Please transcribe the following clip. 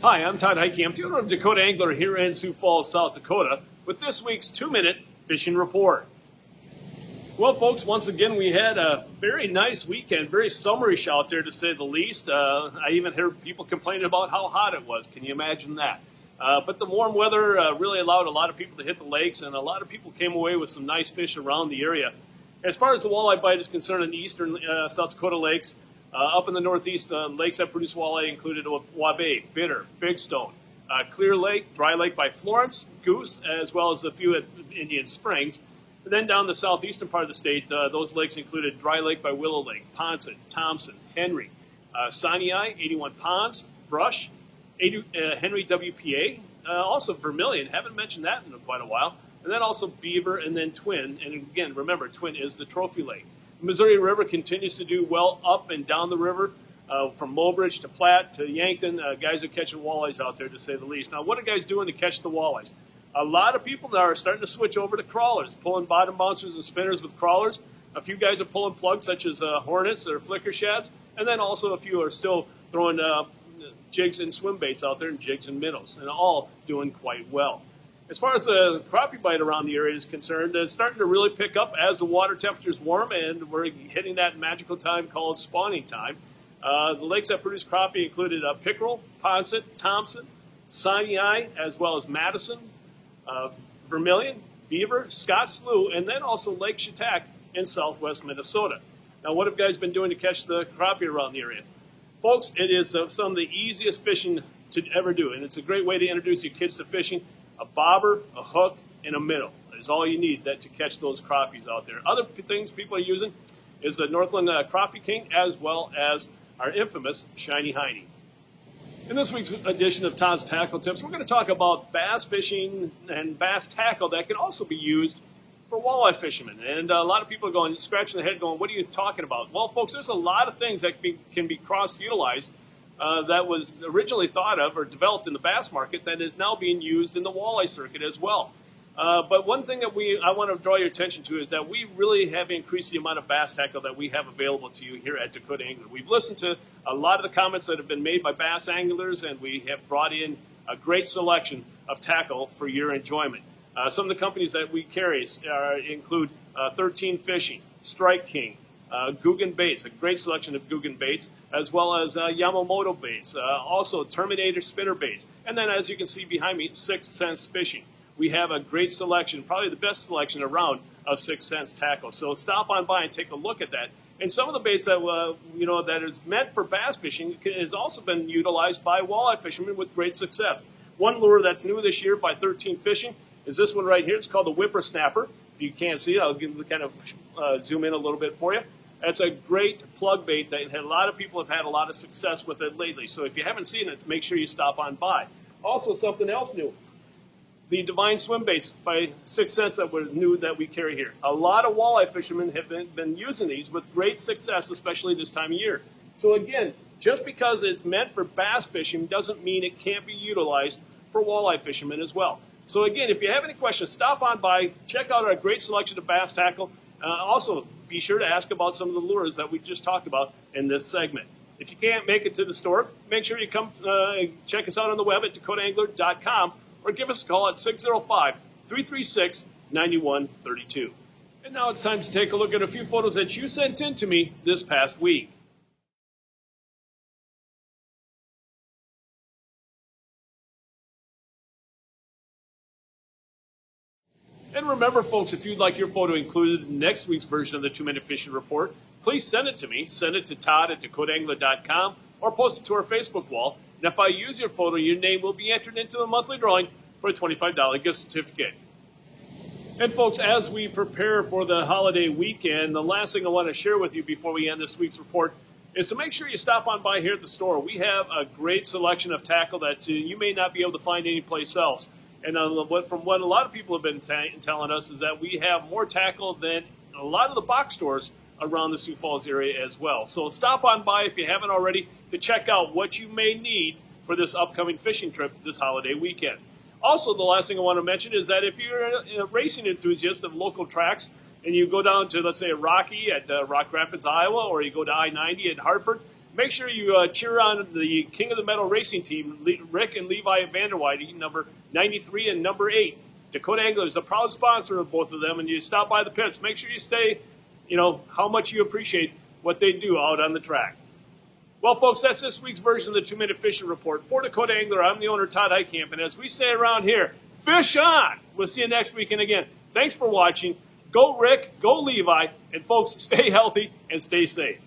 Hi, I'm Todd Heike. I'm the owner of Dakota Angler here in Sioux Falls, South Dakota, with this week's 2-minute fishing report. Well, folks, once again, we had a very nice weekend, very summerish out there to say the least. I even heard people complaining about how hot it was. Can you imagine that? But the warm weather really allowed a lot of people to hit the lakes, and a lot of people came away with some nice fish around the area. As far as the walleye bite is concerned in the eastern South Dakota lakes, up in the northeast, lakes that produce walleye included Waubay, Bitter, Big Stone, Clear Lake, Dry Lake by Florence, Goose, as well as a few at Indian Springs. And then down the southeastern part of the state, those lakes included Dry Lake by Willow Lake, Ponset, Thompson, Henry, Sinai, 81 Ponds, Brush, Henry WPA, also Vermilion, haven't mentioned that in quite a while, and then also Beaver, and then Twin, and again, remember, Twin is the trophy lake. The Missouri River continues to do well up and down the river, from Mobridge to Platte to Yankton. Guys are catching walleyes out there, to say the least. Now, what are guys doing to catch the walleyes? A lot of people now are starting to switch over to crawlers, pulling bottom bouncers and spinners with crawlers. A few guys are pulling plugs such as hornets or flicker shads, and then also a few are still throwing jigs and swim baits out there, and jigs and minnows, and all doing quite well. As far as the crappie bite around the area is concerned, it's starting to really pick up as the water temperatures warm, and we're hitting that magical time called spawning time. The lakes that produce crappie included Pickerel, Ponset, Thompson, Sinai, as well as Madison, Vermilion, Beaver, Scott Slough, and then also Lake Chautauqua in southwest Minnesota. Now, what have guys been doing to catch the crappie around the area? Folks, it is some of the easiest fishing to ever do, and it's a great way to introduce your kids to fishing. A bobber, a hook, and a minnow is all you need to catch those crappies out there. Other things people are using is the Northland Crappie King, as well as our infamous Shiny Heiny. In this week's edition of Todd's Tackle Tips, we're going to talk about bass fishing and bass tackle that can also be used for walleye fishermen. And a lot of people are going, scratching their head going, what are you talking about? Well, folks, there's a lot of things that can be cross-utilized that was originally thought of or developed in the bass market that is now being used in the walleye circuit as well. But one thing that I want to draw your attention to is that we really have increased the amount of bass tackle that we have available to you here at Dakota Angler. We've listened to a lot of the comments that have been made by bass anglers, and we have brought in a great selection of tackle for your enjoyment. Some of the companies that we carry include 13 Fishing, Strike King, Guggen Baits, a great selection of Guggen Baits, as well as Yamamoto Baits, also Terminator Spinner Baits, and then as you can see behind me, 6th Sense Fishing. We have a great selection, probably the best selection around of 6th Sense tackle. So stop on by and take a look at that. And some of the baits that that is meant for bass fishing has also been utilized by walleye fishermen with great success. One lure that's new this year by 13 Fishing is this one right here. It's called the Whippersnapper. If you can't see it, I'll kind of zoom in a little bit for you. That's a great plug bait that a lot of people have had a lot of success with it lately. So if you haven't seen it, make sure you stop on by. Also, something else new. The Divine Swim Baits by 6th Sense that was new that we carry here. A lot of walleye fishermen have been using these with great success, especially this time of year. So again, just because it's meant for bass fishing doesn't mean it can't be utilized for walleye fishermen as well. So again, if you have any questions, stop on by, check out our great selection of bass tackle. Also, be sure to ask about some of the lures that we just talked about in this segment. If you can't make it to the store, make sure you come check us out on the web at dakotaangler.com or give us a call at 605-336-9132. And now it's time to take a look at a few photos that you sent in to me this past week. And remember, folks, if you'd like your photo included in next week's version of the 2-Minute Fishing Report, please send it to me. Send it to Todd at dakotaangler.com or post it to our Facebook wall. And if I use your photo, your name will be entered into the monthly drawing for a $25 gift certificate. And folks, as we prepare for the holiday weekend, the last thing I want to share with you before we end this week's report is to make sure you stop on by here at the store. We have a great selection of tackle that you may not be able to find anyplace else. And from what a lot of people have been telling us is that we have more tackle than a lot of the box stores around the Sioux Falls area as well. So stop on by if you haven't already to check out what you may need for this upcoming fishing trip this holiday weekend. Also, the last thing I want to mention is that if you're a racing enthusiast of local tracks and you go down to, let's say, Rocky at Rock Rapids, Iowa, or you go to I-90 at Hartford, make sure you cheer on the King of the Meadow racing team, Rick and Levi Vanderweide, number 93 and number 8. Dakota Angler is a proud sponsor of both of them, and you stop by the pits. Make sure you say, how much you appreciate what they do out on the track. Well, folks, that's this week's version of the 2-Minute Fishing Report. For Dakota Angler, I'm the owner, Todd Heitkamp, and as we say around here, fish on! We'll see you next weekend again. Thanks for watching. Go Rick, go Levi, and folks, stay healthy and stay safe.